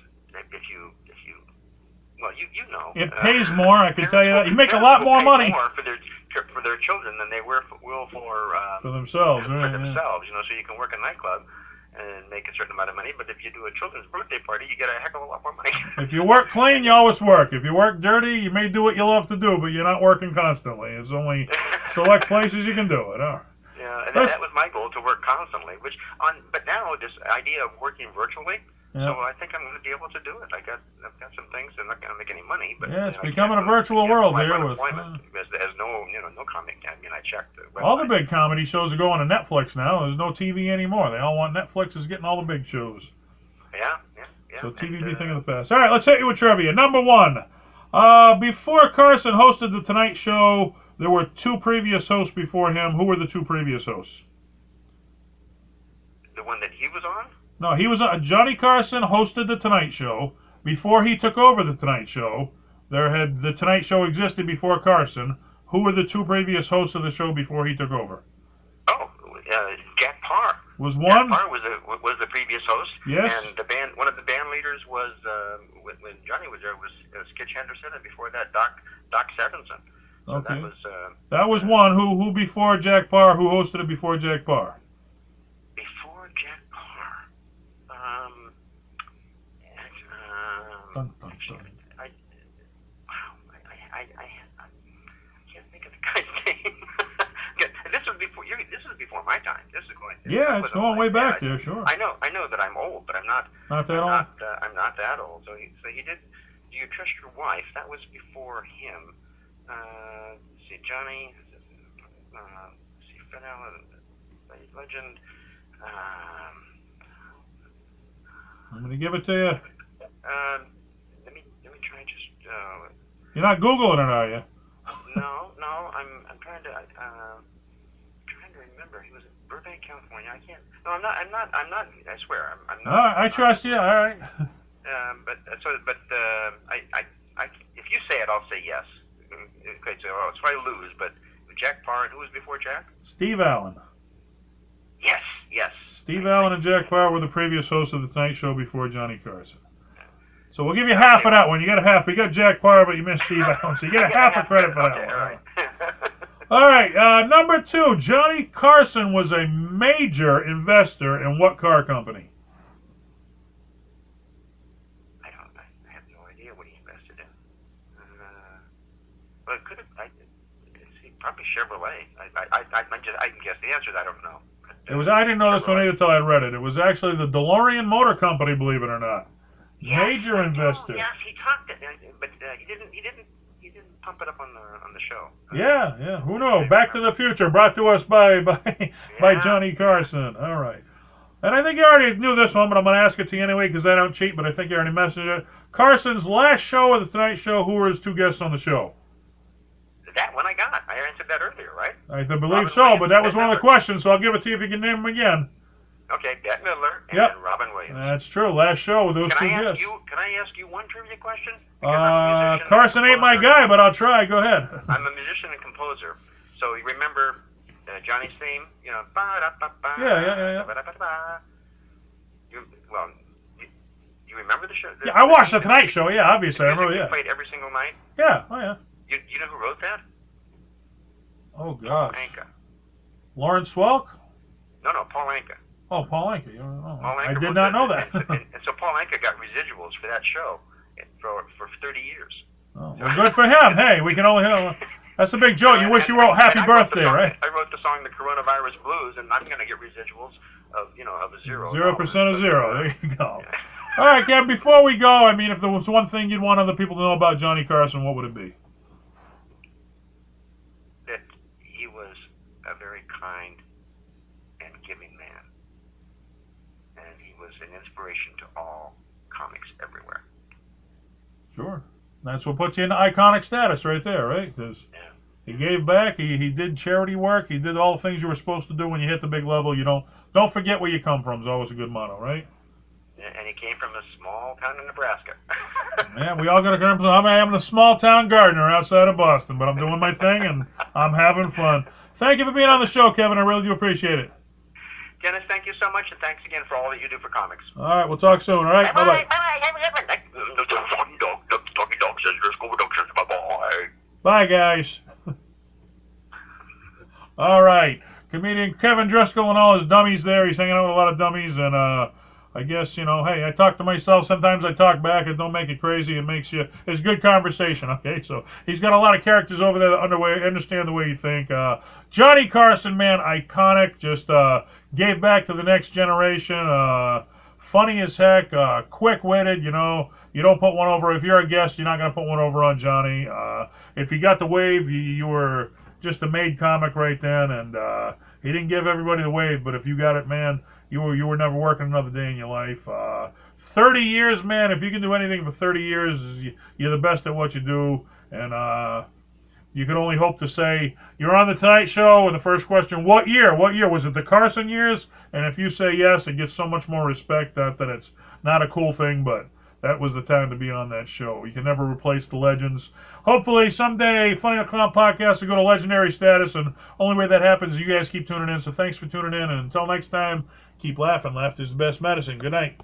if you it pays more. I can tell you that. You make a lot more money for their children than they will for themselves. For themselves, so you can work a nightclub and make a certain amount of money, but if you do a children's birthday party, you get a heck of a lot more money. If you work clean, you always work. If you work dirty, you may do what you love to do, but you're not working constantly. It's only select places you can do it. All right. Yeah, and that was my goal, to work constantly. But now this idea of working virtually. Yeah. So I think I'm going to be able to do it. I've got some things. I'm not going to make any money, but it's becoming a virtual world here. There's no comic. I mean, I checked the website. All the big comedy shows are going to Netflix now. There's no TV anymore. They all want Netflix is getting all the big shows. Yeah. So TV be thing of the past. All right, let's hit you with trivia. Number 1. Before Carson hosted the Tonight Show, there were 2 previous hosts before him. Who were the 2 previous hosts? The one that he was on? No, he was Johnny Carson hosted the Tonight Show. Before he took over the Tonight Show, the Tonight Show existed before Carson. Who were the 2 previous hosts of the show before he took over? Oh, Jack Parr was one. Jack Parr was the previous host. Yes. And one of the band leaders was when Johnny was there was Skitch Henderson, and before that Doc Severinsen. So okay. That was one. Who before Jack Parr? Who hosted it before Jack Parr? Before Jack Parr. Dun, dun, dun. I can't think of the guy's name. This was before my time. This is going. It's going way back there. Sure. I know that I'm old, but I'm not. Not that old. I'm not that old. So he did. Do you trust your wife? That was before him. See Johnny. See Fennell, Legend. I'm gonna give it to you. Let me try just. You're not Googling it, are you? No. I'm trying to. Trying to remember. He was in Burbank, California. I can't. No, I'm not. I swear, I'm not. All right, I trust you. All right. If you say it, I'll say yes. Okay, so I'll try to lose. But Jack Parr, and who was before Jack? Steve Allen. Yes. Steve Allen and Jack Parr were the previous hosts of the Tonight Show before Johnny Carson. So we'll give you half of that one. You got a half. You got Jack Parr, but you missed Steve Allen, so you get a half of credit for that one. All right. All right, number 2, Johnny Carson was a major investor in what car company? I have no idea what he invested in. Well, it could have. Probably Chevrolet. I can guess the answers. I don't know. It was. I didn't know this one either till I read it. It was actually the DeLorean Motor Company, believe it or not. Yes, Major investor. Yes, he talked it, but he didn't pump it up on the show. Yeah. Who knows? Back to the Future, brought to us by Johnny Carson. All right. And I think you already knew this one, but I'm going to ask it to you anyway because I don't cheat. But I think you already messaged it. Carson's last show of the Tonight Show. Who were his 2 guests on the show? That one I got. I answered that earlier, right? I believe so, but that was one of the questions, so I'll give it to you if you can name them again. Okay, Bette Midler and Robin Williams. That's true. Last show with those 2 guests. Can I ask you one trivia question? Carson ain't my guy, but I'll try. Go ahead. I'm a musician and composer, so you remember Johnny's theme? You know, ba-da-ba-ba, Yeah. ba-da-ba-ba. You remember the show? I watched the Tonight Show. Yeah, obviously, I remember. You played every single night. Yeah. Oh yeah. You know who wrote that? Oh gosh. Paul Anka. Lawrence Welk? No, Paul Anka. Oh, Paul Anka. Paul Anka I did not know that. and so Paul Anka got residuals for that show for 30 years. Oh, well, good for him. Hey, we can only. That's a big joke. You wish you wrote Happy Birthday, right? I wrote the song "The Coronavirus Blues," and I'm going to get residuals of a 0. 0% of 0. There you go. All right, Kevin. Before we go, I mean, if there was one thing you'd want other people to know about Johnny Carson, what would it be? That he was a very kind and giving man, and he was an inspiration to all comics everywhere. Sure. That's what puts you in iconic status right there, right? Because he gave back, he did charity work, he did all the things you were supposed to do when you hit the big level. You don't forget where you come from is always a good motto, right? And he came from a small town in Nebraska. Man, we all got to come from. I'm a small town gardener outside of Boston, but I'm doing my thing and I'm having fun. Thank you for being on the show, Kevin. I really do appreciate it. Dennis, thank you so much, and thanks again for all that you do for comics. All right, we'll talk soon, all right? Bye-bye. Bye-bye. Have a good one. The talking dog says Driscoll Productions. Bye-bye. Bye, guys. All right. Comedian Kevin Driscoll and all his dummies there. He's hanging out with a lot of dummies, and I guess, hey, I talk to myself. Sometimes I talk back. It don't make it crazy. It makes you, it's good conversation, okay? So he's got a lot of characters over there that understand the way you think. Johnny Carson, man, iconic. Just gave back to the next generation. Funny as heck. Quick-witted, you don't put one over. If you're a guest, you're not going to put one over on Johnny. If you got the wave, you were just a made comic right then, and he didn't give everybody the wave, but if you got it, man, you were never working another day in your life. 30 years, man, if you can do anything for 30 years, you're the best at what you do, and you can only hope to say, you're on the Tonight Show, and the first question, what year? What year? Was it the Carson years? And if you say yes, it gets so much more respect, that it's not a cool thing, but that was the time to be on that show. You can never replace the legends. Hopefully, someday, Funny the Clown Podcast will go to legendary status, and only way that happens is you guys keep tuning in. So thanks for tuning in, and until next time, keep laughing. Laughter is the best medicine. Good night.